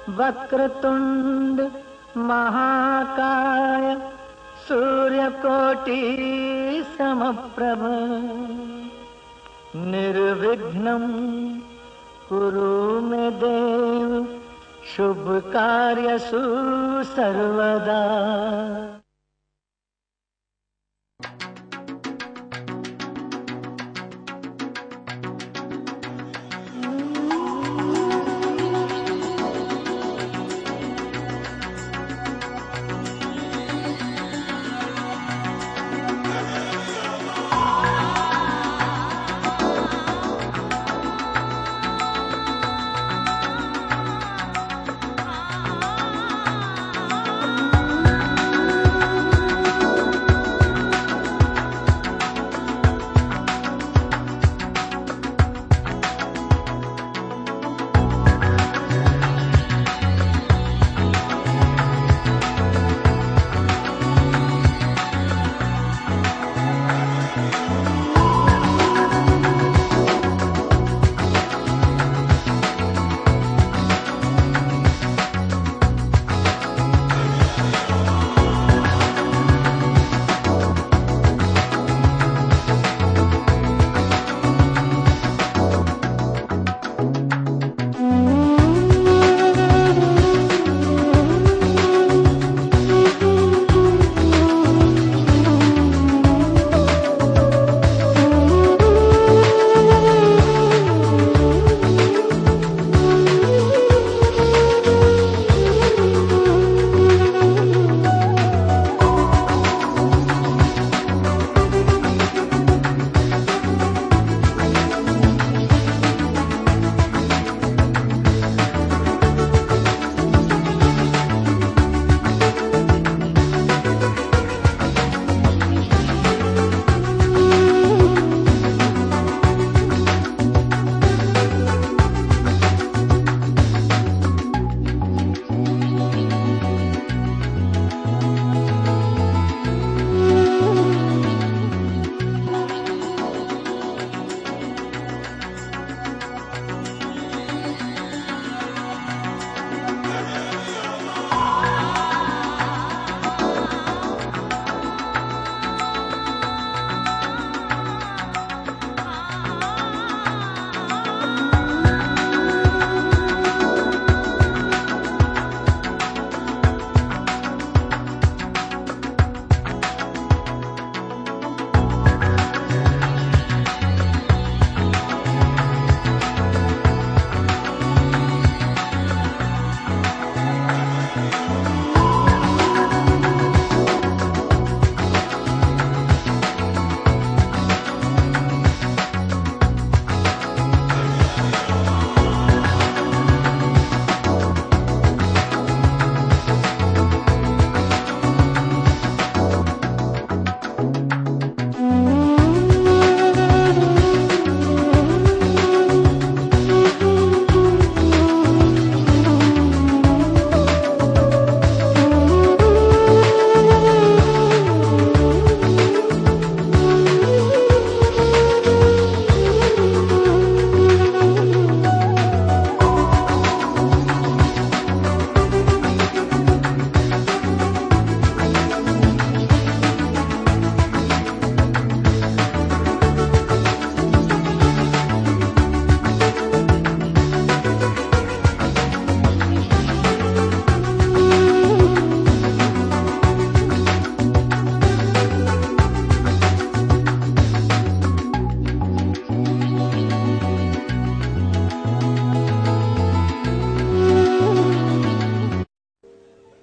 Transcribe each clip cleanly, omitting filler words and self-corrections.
वक्रतुंड महाकाय सूर्यकोटि समप्रभ निर्विघ्नं कुरु मे देव शुभ कार्यसु सर्वदा।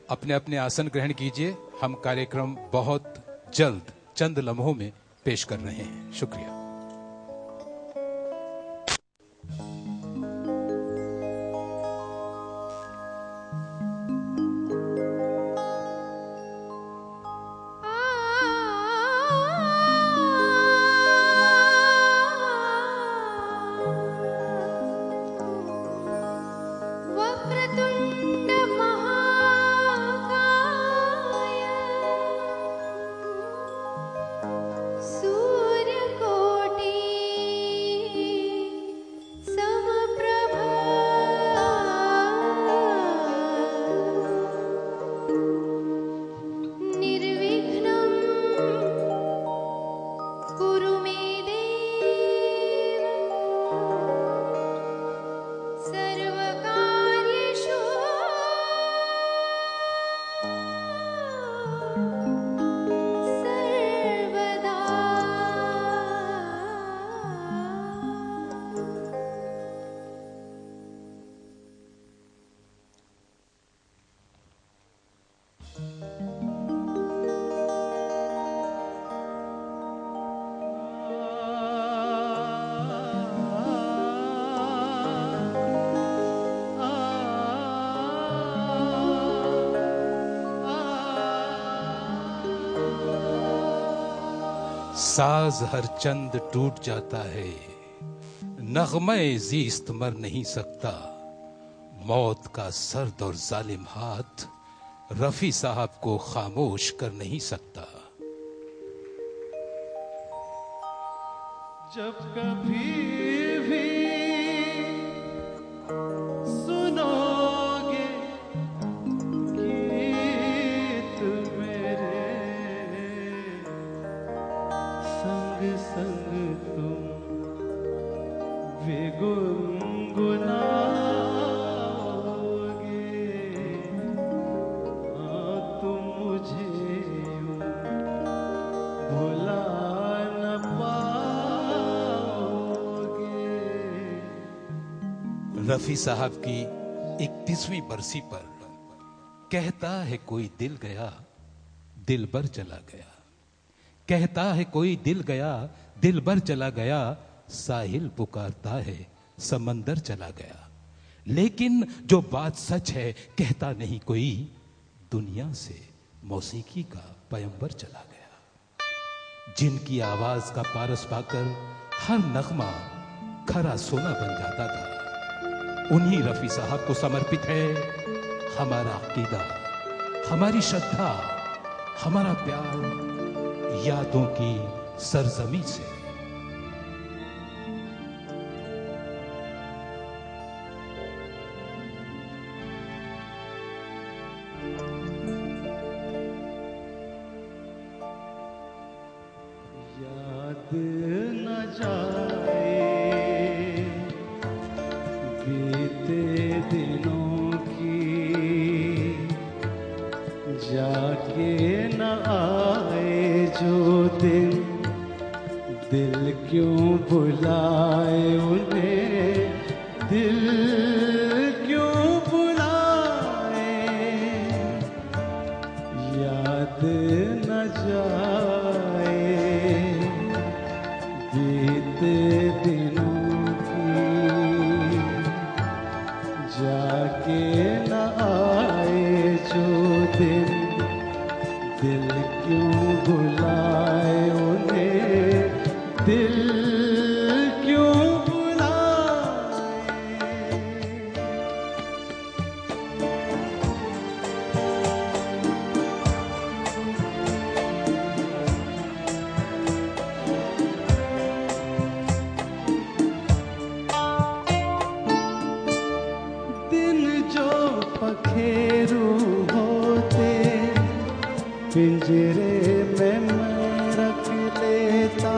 अपने अपने आसन ग्रहण कीजिए। हम कार्यक्रम बहुत जल्द चंद लम्हों में पेश कर रहे हैं। शुक्रिया। सूर्य को साज हर चंद टूट जाता है, नगमे जीस्त मर नहीं सकता, मौत का सर्द और जालिम हाथ रफी साहब को खामोश कर नहीं सकता। जब कभी भी सुनोगे गीत मेरे, संग संग तुम भी गुनगुनाओगे। हाँ, तुम मुझे यूं भुला न पाओगे। रफी साहब की 31वीं बरसी पर कहता है कोई दिल गया, दिल बर चला गया। कहता है कोई दिल गया, दिल बर चला गया, साहिल पुकारता है समंदर चला गया। लेकिन जो बात सच है कहता नहीं कोई, दुनिया से मौसीकी का पैगंबर चला गया। जिनकी आवाज का पारस पाकर हर नगमा खरा सोना बन जाता था, उन्हीं रफी साहब को समर्पित है हमारा अकीदा, हमारी श्रद्धा, हमारा प्यार यादों की सरजमी से। याद न जाए बीते दिनों की, जाके न आए जो दिन, दिल क्यों बुलाए उन्हें, दिल क्यों बुलाए। याद न जाए बीते दिनों की, जाके न आए जो दिन, दिल क्यों बुलाए उन्हें, दिल क्यों बुलाए। दिन जो पखेरू होते, पिंजरे में मैं रख लेता।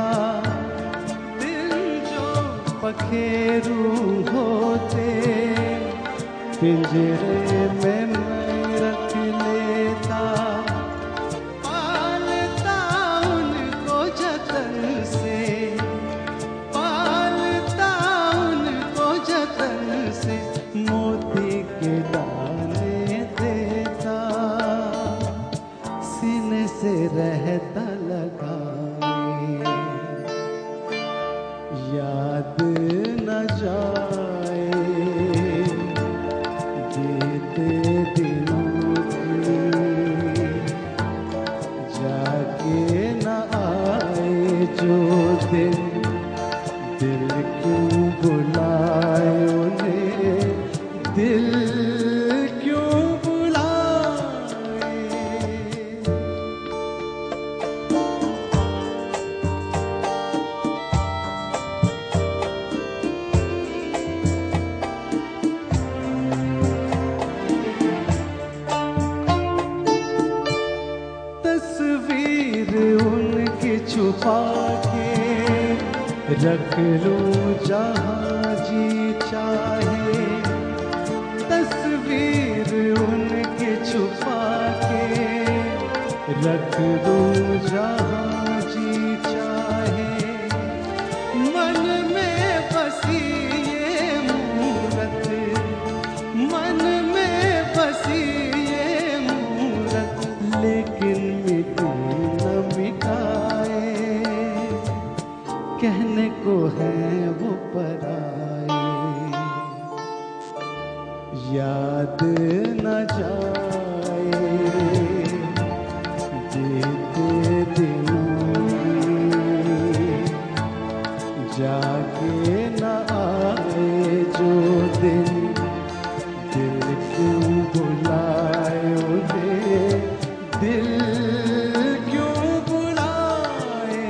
दिन जो पखेरू होते, पिंजरे में मैं रख लेता। पालता उनको जतन से, पालता उनको जतन से, मोती के दाने देता, सीने से रहता लगाए। याद न जाए बीते दिनों की, जाके न आए जो दिन, दिल क्यों बुलाए उन्हें, दिल क्यों बुलाए। तस्वीर उनकी छुपा के रख लूं जहाँ जी चाहे। तस्वीर उनकी छुपा के रख लूं जहाँ जी चाहे। मन में बसी ये मूरत, मन में बसी ये मूरत, लेकिन मिटी न मिटाए। कहने को है वो पराए। याद न जाए बीते दिनों की, क्यों बुलाए,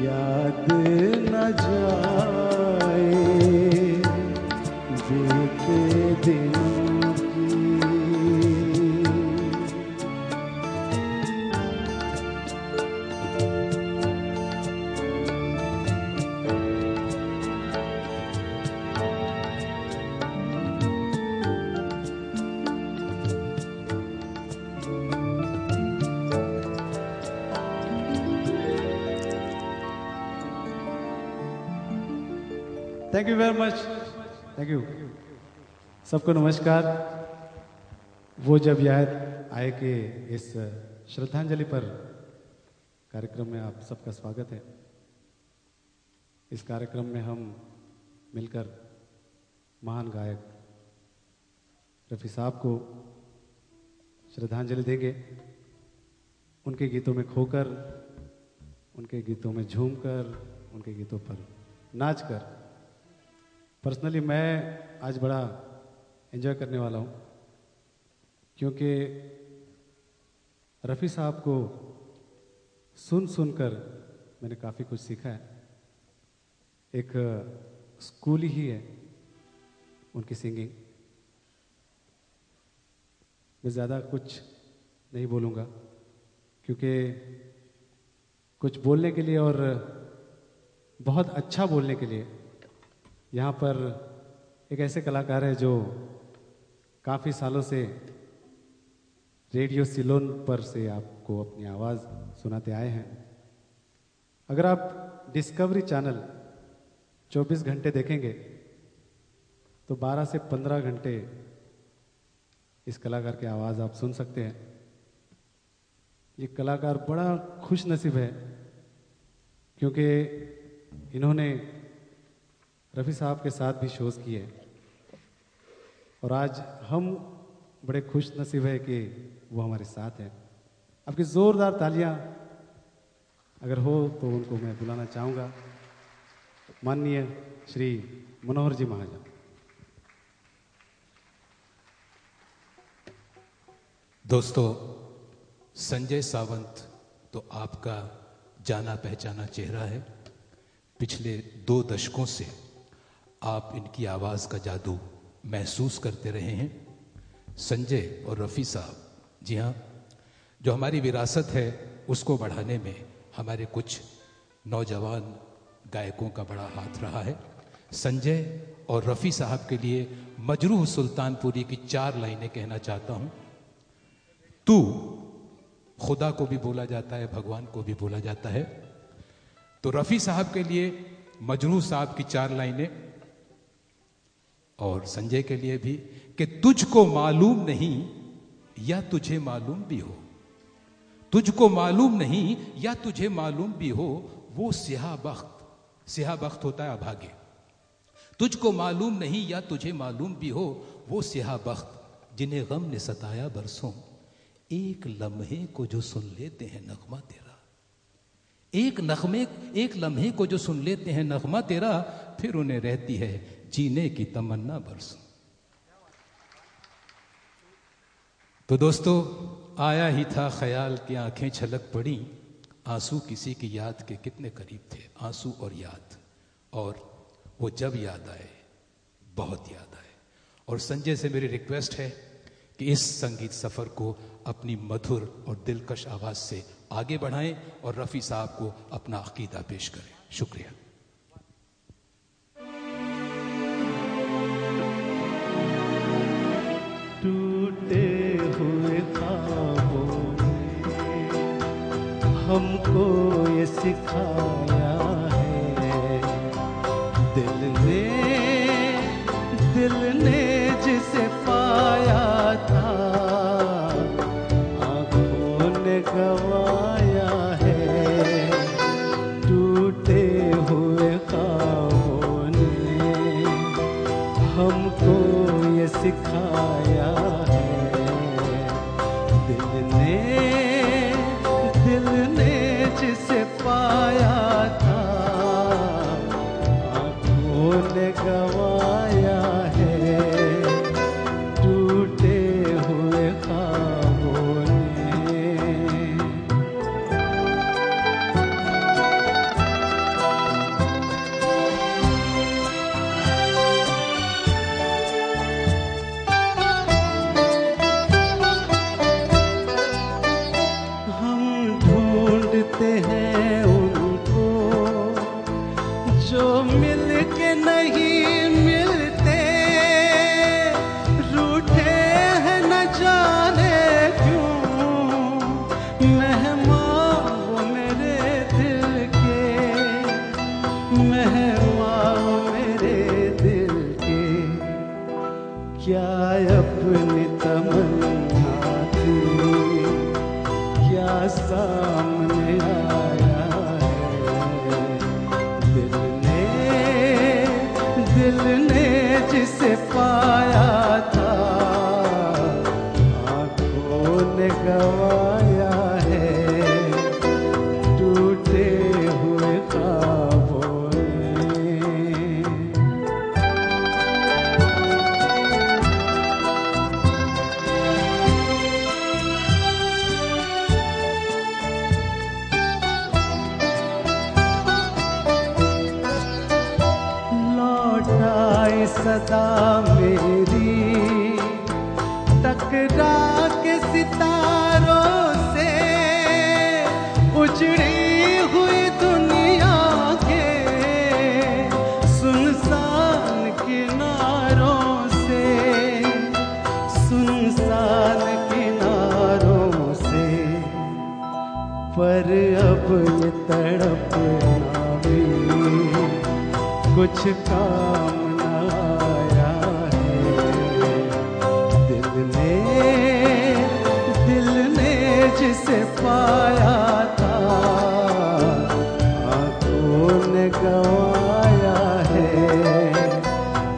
याद न जाए बीते दिन की। Thank you very much, thank you. सबको नमस्कार। वो जब याद आए कि इस श्रद्धांजलि पर कार्यक्रम में आप सबका स्वागत है। इस कार्यक्रम में हम मिलकर महान गायक रफ़ी साहब को श्रद्धांजलि देंगे। उनके गीतों में खोकर, उनके गीतों में झूमकर, उनके गीतों पर नाचकर पर्सनली मैं आज बड़ा एंजॉय करने वाला हूँ, क्योंकि रफ़ी साहब को सुन सुनकर मैंने काफ़ी कुछ सीखा है। एक स्कूल ही है उनकी सिंगिंग। मैं ज़्यादा कुछ नहीं बोलूँगा, क्योंकि कुछ बोलने के लिए और बहुत अच्छा बोलने के लिए यहाँ पर एक ऐसे कलाकार है जो काफ़ी सालों से रेडियो सिलोन पर से आपको अपनी आवाज़ सुनाते आए हैं। अगर आप डिस्कवरी चैनल 24 घंटे देखेंगे तो 12 से 15 घंटे इस कलाकार की आवाज़ आप सुन सकते हैं। ये कलाकार बड़ा खुश नसीब है, क्योंकि इन्होंने रफ़ी साहब के साथ भी शोज़ किए और आज हम बड़े खुश नसीब है कि वो हमारे साथ हैं। आपकी ज़ोरदार तालियां अगर हो तो उनको मैं बुलाना चाहूँगा, माननीय श्री मनोहर जी महाजन। दोस्तों, संजय सावंत तो आपका जाना पहचाना चेहरा है। पिछले 2 दशकों से आप इनकी आवाज़ का जादू महसूस करते रहे हैं। संजय और रफ़ी साहब, जी हाँ, जो हमारी विरासत है उसको बढ़ाने में हमारे कुछ नौजवान गायकों का बड़ा हाथ रहा है। संजय और रफ़ी साहब के लिए मजरूह सुल्तानपुरी की 4 लाइनें कहना चाहता हूँ। तू खुदा को भी बोला जाता है, भगवान को भी बोला जाता है। तो रफ़ी साहब के लिए मजरूह साहब की 4 लाइनें और संजय के लिए भी कि तुझको मालूम नहीं या तुझे मालूम भी हो, तुझको मालूम नहीं या तुझे मालूम भी हो, वो स्याह बख्त होता है अभागे। तुझको मालूम नहीं या तुझे मालूम भी हो, वो स्याह बख्त जिन्हें गम ने सताया बरसों, एक लम्हे को जो सुन लेते हैं नगमा तेरा, एक लम्हे को जो सुन लेते हैं नगमा तेरा, फिर उन्हें रहती है जीने की तमन्ना बरसों। तो दोस्तों, आया ही था ख्याल की आंखें छलक पड़ी, आंसू किसी की याद के कितने करीब थे। आंसू और याद, और वो जब याद आए, बहुत याद आए। और संजय से मेरी रिक्वेस्ट है कि इस संगीत सफर को अपनी मधुर और दिलकश आवाज से आगे बढ़ाएं और रफ़ी साहब को अपना अकीदा पेश करें। शुक्रिया। टूटे हुए ख्वाबों ने हमको ये सिखाया है, दिल ने जिसे पाया था, आँखों ने गवाया है। टूटे हुए ख्वाबों ने हमको ये सिखाया है, दिल ने जिसे पाया था, आँखों ने गवाया है। टूटे हुए ख्वाबों मेहमान वो मेरे दिल के, मेहमान मेरे दिल के, क्या अपनी तमन्ना थी, क्या सामने आया है। दिल ने जिसे पाया था, आंखों ने गवाया है, टूटे हुए ख्वाबों ने। लौटाई सदा मेरी टकरा के सितारों से, उजड़ी हुई दुनिया के सुनसान किनारों से, सुनसान किनारों से। पर अब ये तड़पना भी कुछ काम न आया है। दिल ने जिसे पाया था, आंखों ने गवाया है,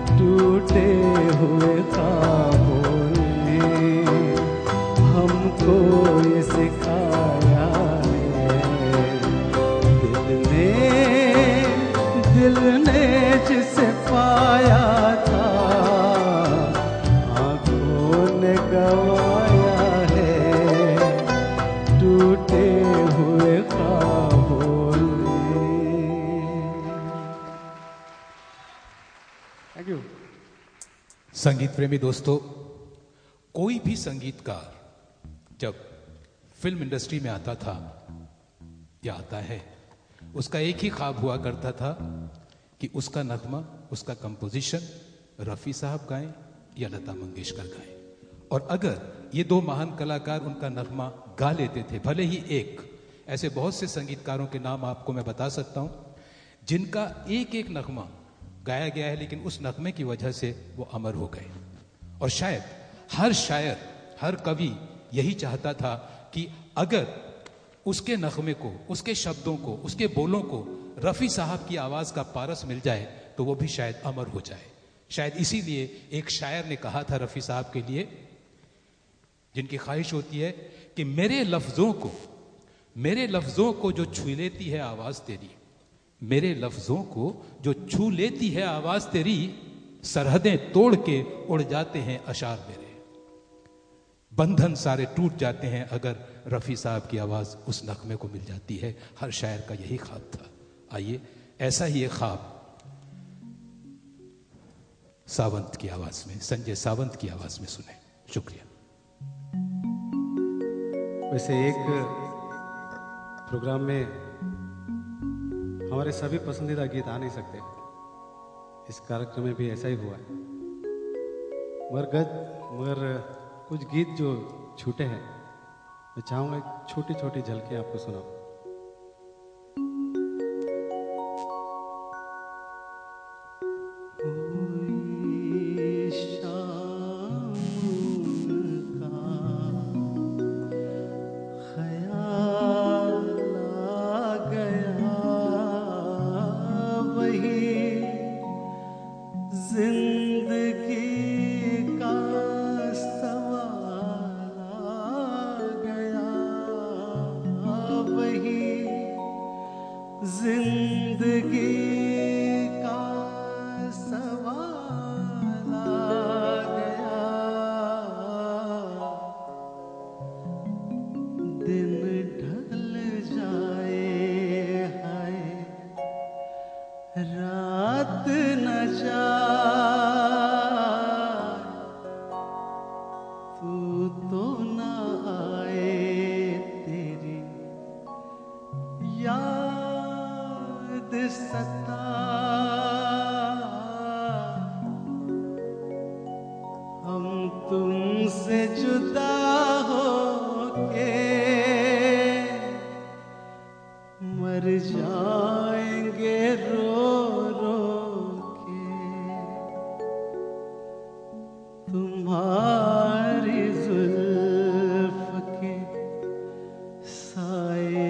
टूटे हुए ख्वाबों ने हमको ये सिखाया है। दिल ने जिसे पाया था, आंखों ने गवाया है, टूटे हुए ख्वाबों ने। Thank you. संगीत प्रेमी दोस्तों, कोई भी संगीतकार जब फिल्म इंडस्ट्री में आता था या आता है, उसका एक ही ख्वाब हुआ करता था कि उसका नगमा, उसका कंपोजिशन रफ़ी साहब गाएं या लता मंगेशकर गाएं। और अगर ये दो महान कलाकार उनका नगमा गा लेते थे, भले ही एक, ऐसे बहुत से संगीतकारों के नाम आपको मैं बता सकता हूं जिनका एक एक नगमा गाया गया है, लेकिन उस नगमे की वजह से वो अमर हो गए। और शायद हर शायर, हर कवि यही चाहता था कि अगर उसके नगमे को, उसके शब्दों को, उसके बोलों को रफ़ी साहब की आवाज का पारस मिल जाए तो वो भी शायद अमर हो जाए। शायद इसीलिए एक शायर ने कहा था रफ़ी साहब के लिए, जिनकी ख्वाहिश होती है कि मेरे लफ्जों को जो छू लेती है आवाज तेरी, मेरे लफ्जों को जो छू लेती है आवाज तेरी, सरहदें तोड़ के उड़ जाते हैं अशार मेरे। बंधन सारे टूट जाते हैं अगर रफ़ी साहब की आवाज उस नगमे को मिल जाती है। हर शायर का यही ख्वाब था। आइए ऐसा ही एक ख्वाब सावंत की आवाज में, संजय सावंत की आवाज में सुने। शुक्रिया। वैसे एक प्रोग्राम में हमारे सभी पसंदीदा गीत आ नहीं सकते, इस कार्यक्रम में भी ऐसा ही हुआ है। मगर कुछ गीत जो छूटे हैं, मैं चाहूंगा एक छोटी छोटी झलकियां आपको सुनाऊं। तुमसे जुदा होके मर जाएंगे रो रो के तुम्हारी जुल्फ के साए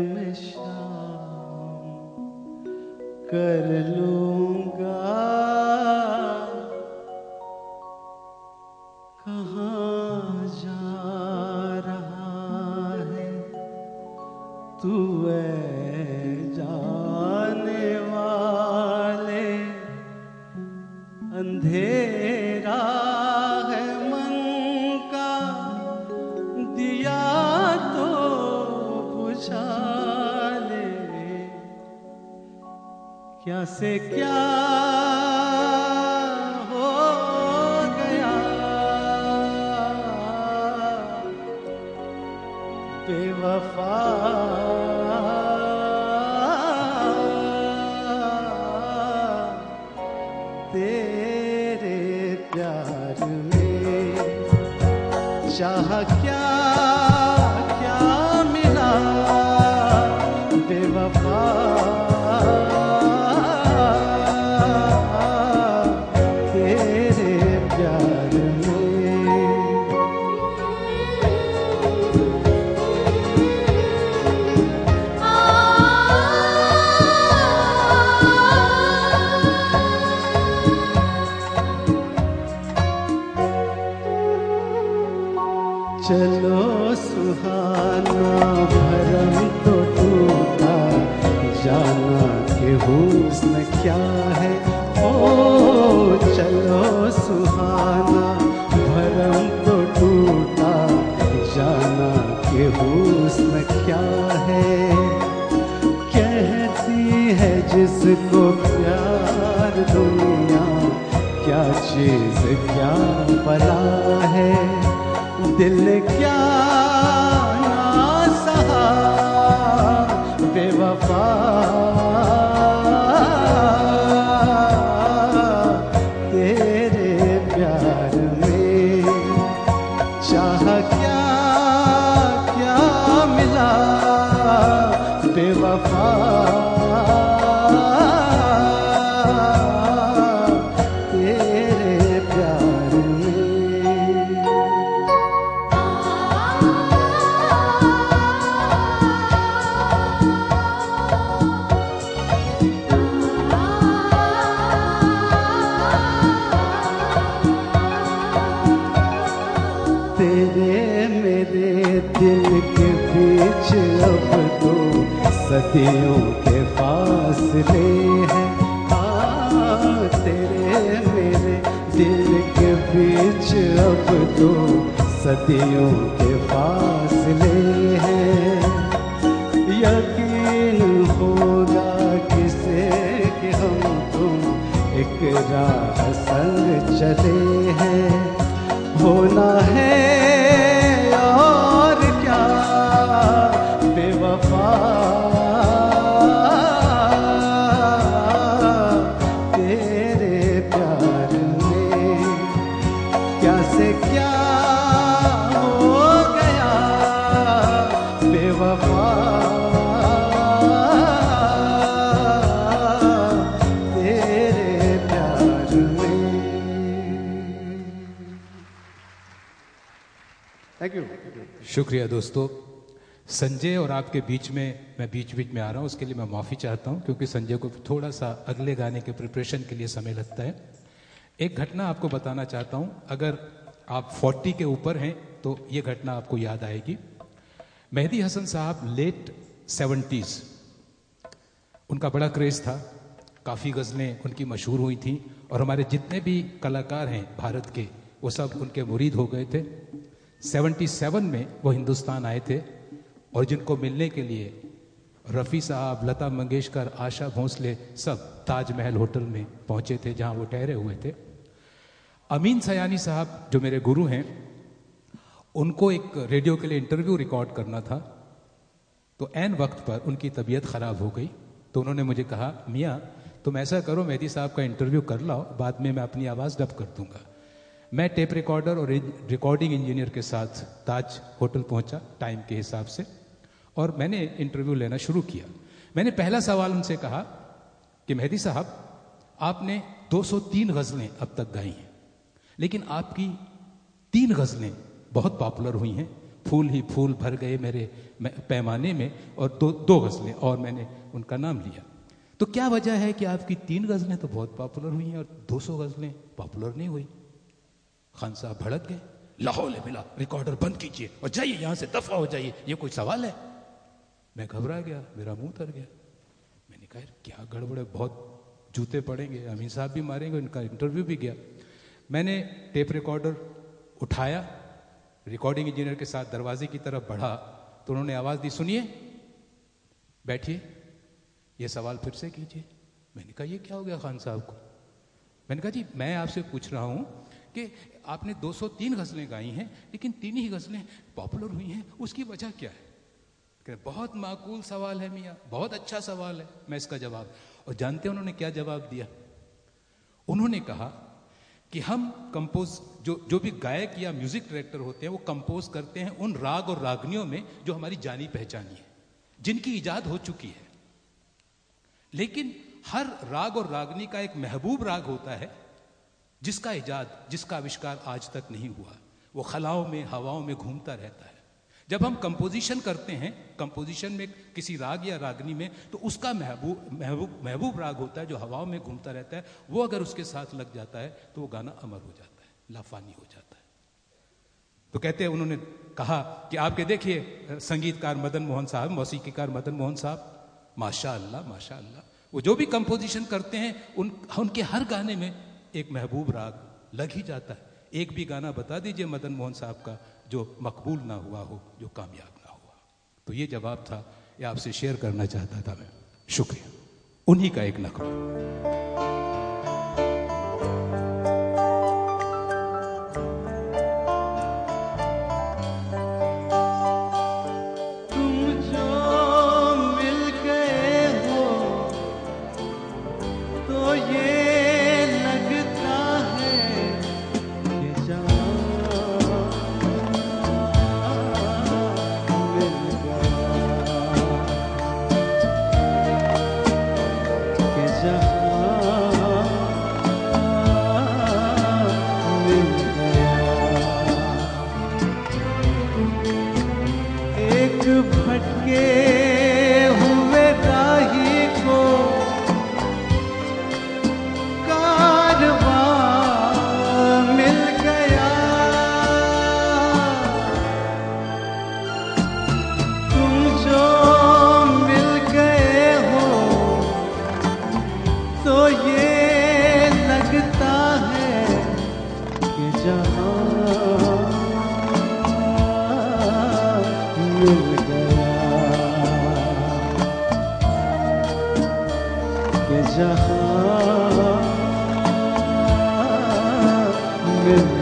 में शाम कर लूंगा। कहाँ जा रहा है तू जाने वाले, अंधेरा है मन का दिया तो बुझा ले। क्या से क्या हो गया बेवफा, तेरे प्यार में चाह क्या क्या मिला बेवफा, तेरे प्यार में। चलो सुहाना भरम तो टूटा, जाना कि हुस्न क्या है। ओ चलो सुहाना भरम तो टूटा, जाना कि हुस्न क्या है। कहती है जिसको प्यार दुनिया, क्या चीज क्या भला है। दिल ने क्या ना सहा बेवफा, तेरे प्यार में चाह क्या क्या मिला बेवफा, तेरे प्यार में। तेरे मेरे दिल के बीच अब तो सदियों के फासले हैं। हाँ तेरे मेरे दिल के बीच अब तो सदियों के फासले हैं। यकीन होगा किसे कि हम तुम एक राह संग चले हैं। होना है और क्या बेवफा, तेरे प्यार में क्या से क्या हो गया बेवफा, तेरे प्यार में। Thank you. शुक्रिया दोस्तों। संजय और आपके बीच में मैं बीच बीच में आ रहा हूँ, उसके लिए मैं माफ़ी चाहता हूँ क्योंकि संजय को थोड़ा सा अगले गाने के प्रिपरेशन के लिए समय लगता है। एक घटना आपको बताना चाहता हूँ, अगर आप 40 के ऊपर हैं तो ये घटना आपको याद आएगी। मेहदी हसन साहब लेट 70s, उनका बड़ा क्रेज़ था, काफ़ी गज़लें उनकी मशहूर हुई थी और हमारे जितने भी कलाकार हैं भारत के वो सब उनके मुरीद हो गए थे। 77 में वो हिंदुस्तान आए थे और जिनको मिलने के लिए रफ़ी साहब, लता मंगेशकर, आशा भोसले सब ताजमहल होटल में पहुंचे थे जहां वो ठहरे हुए थे। अमीन सयानी साहब जो मेरे गुरु हैं, उनको एक रेडियो के लिए इंटरव्यू रिकॉर्ड करना था, तो ऐन वक्त पर उनकी तबीयत ख़राब हो गई। तो उन्होंने मुझे कहा, मियाँ तुम ऐसा करो, मेहदी साहब का इंटरव्यू कर लाओ, बाद में मैं अपनी आवाज़ डब कर दूंगा। मैं टेप रिकॉर्डर और रिकॉर्डिंग इंजीनियर के साथ ताज होटल पहुंचा टाइम के हिसाब से, और मैंने इंटरव्यू लेना शुरू किया। मैंने पहला सवाल उनसे कहा कि मेहदी साहब, आपने 203 गज़लें अब तक गाई हैं, लेकिन आपकी 3 गज़लें बहुत पॉपुलर हुई हैं, फूल ही फूल भर गए मेरे पैमाने में, और दो गज़लें और मैंने उनका नाम लिया। तो क्या वजह है कि आपकी 3 गज़लें तो बहुत पॉपुलर हुई हैं और 200 गज़लें पॉपुलर नहीं हुई? खान साहब भड़क गए, लाहौल मिला, रिकॉर्डर बंद कीजिए और जाइए यहां से, दफा हो जाइए, ये कोई सवाल है? मैं घबरा गया, मेरा मुंह तर गया। मैंने कहा क्या गड़बड़ है, बहुत जूते पड़ेंगे, अमीर साहब भी मारेंगे, उनका इंटरव्यू भी गया। मैंने टेप रिकॉर्डर उठाया, रिकॉर्डिंग इंजीनियर के साथ दरवाजे की तरफ बढ़ा तो उन्होंने आवाज दी, सुनिए, बैठिए, ये सवाल फिर से कीजिए। मैंने कहा ये क्या हो गया खान साहब को? मैंने कहा जी मैं आपसे पूछ रहा हूं कि आपने 203 गज़लें गाई हैं, लेकिन 3 ही गज़लें पॉपुलर हुई हैं, उसकी वजह क्या है? बहुत माकूल सवाल है मियाँ, बहुत अच्छा सवाल है। मैं इसका जवाब, और जानते हैं उन्होंने क्या जवाब दिया? उन्होंने कहा कि हम कंपोज, जो भी गायक या म्यूजिक डायरेक्टर होते हैं वो कंपोज करते हैं उन राग और रागनियों में जो हमारी जानी पहचानी है, जिनकी इजाद हो चुकी है। लेकिन हर राग और रागनी का एक महबूब राग होता है जिसका इजाद, जिसका आविष्कार आज तक नहीं हुआ। वो खलाओं में, हवाओं में घूमता रहता है। जब हम कंपोजिशन करते हैं, कंपोजिशन में किसी राग या रागनी में, तो उसका महबूब राग होता है जो हवाओं में घूमता रहता है। वो अगर उसके साथ लग जाता है तो वो गाना अमर हो जाता है, लाफानी हो जाता है। तो कहते हैं, उन्होंने कहा कि आपके देखिए संगीतकार मदन मोहन साहब, मौसीकीकार मदन मोहन साहब, माशा अल्लाह माशा अल्लाह, वो जो भी कंपोजिशन करते हैं उनके हर गाने में एक महबूब राग लग ही जाता है। एक भी गाना बता दीजिए मदन मोहन साहब का जो मकबूल ना हुआ हो, जो कामयाब ना हुआ। तो ये जवाब था, ये आपसे शेयर करना चाहता था मैं। शुक्रिया। उन्हीं का एक नगमा। जहां मिल